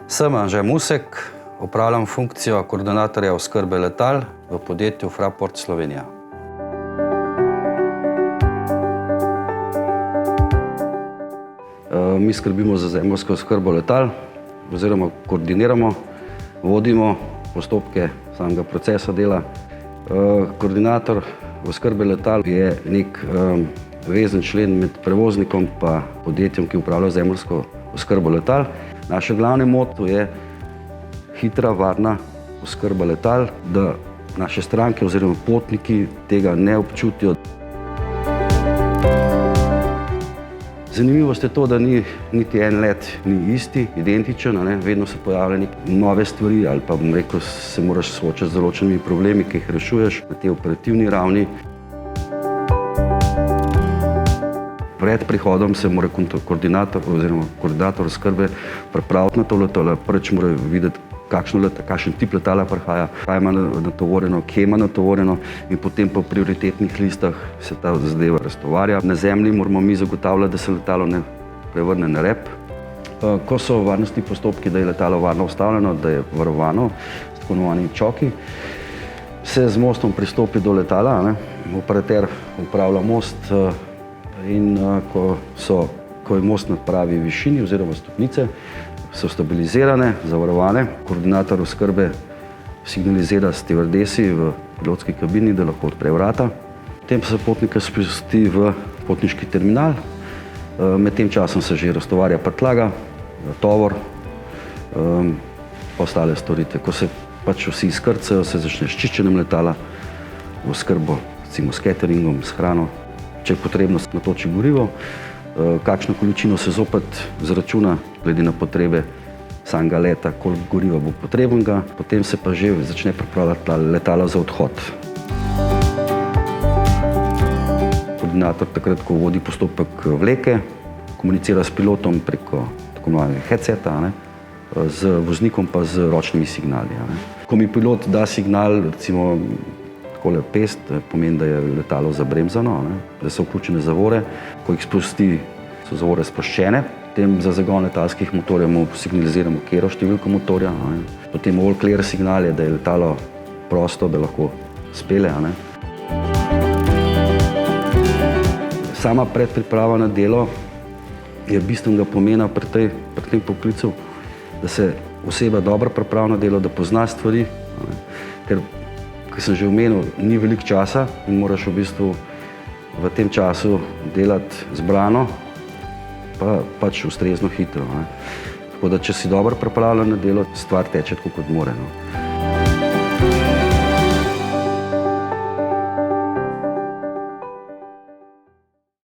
Sem Anže Musek, opravljam funkcijo koordinatorja oskrbe letal v podjetju Fraport Slovenija. Mi skrbimo za zemeljsko oskrbo letal oziroma koordiniramo, vodimo postopke samega procesa dela. Koordinator oskrbe letal je nek vezen člen med prevoznikom pa podjetjem, ki upravlja zemeljsko oskrbo letal. Naše glavne moto je hitra, varna oskrba letal, da naše stranke oziroma potniki tega ne občutijo. Zanimivost je to, da niti en let ni isti, identičen, vedno se pojavljajo neke nove stvari ali pa bom rekel, se moraš soočati z določenimi problemi, ki jih rešuješ na tej operativni ravni. Pred prihodom se mora koordinator oskrbe pripraviti na to letalo. Prvič mora videti, kakšen tip letala prihaja, kaj ima natovorjeno, kje ima natovorjeno in potem po prioritetnih listah se ta zadeva raztovarja. Na zemlji moramo mi zagotavljati, da se letalo ne prevrne na rep. Ko so varnostni postopki, da je letalo varno ustavljeno, da je varovano s tako imenovanimi čoki, se z mostom pristopi do letala, operater upravlja most in ko je most na pravi višini oziroma stopnice, so stabilizirane, zavarovane. Koordinator oskrbe signalizira stevardesi v pilotski kabini, da lahko odpre vrata. Potem se potnika spusti v potniški terminal. Med tem časom se že raztovarja prtljaga, tovor, pa ostale storitve. Ko se pač vsi izkrcajo, se začne s čiščenjem letala, oskrbo recimo s cateringom, s hrano. Če je potrebno, se natoči gorivo, kakšno količino se zopet zračuna glede na potrebe samega leta, koliko goriva bo potrebnega, potem se pa že začne pripravljati letalo za odhod. Koordinator takrat, ko vodi postopek vleke, komunicira s pilotom preko tako imenovanega headseta, z voznikom pa z ročnimi signali. Ko mi pilot da signal, recimo takole pest, pomeni, da je letalo zabremzano, da so vključene zavore. Ko jih spusti, so zavore sproščene. Potem za zagon letalskih motorjev signaliziramo katero številko motorja. Potem all clear signal je, da je letalo prosto, da lahko spelje. Sama predpriprava na delo je bistvenega pomena pri tem poklicu, da se oseba dobro pripravi na delo, da pozna stvari, ker kot sem že omenil, ni veliko časa in moraš v bistvu v tem času delati zbrano, pa pač ustrezno hitro. Tako da, če si dobro pripravljen na delo, stvar teče tako, kot mora.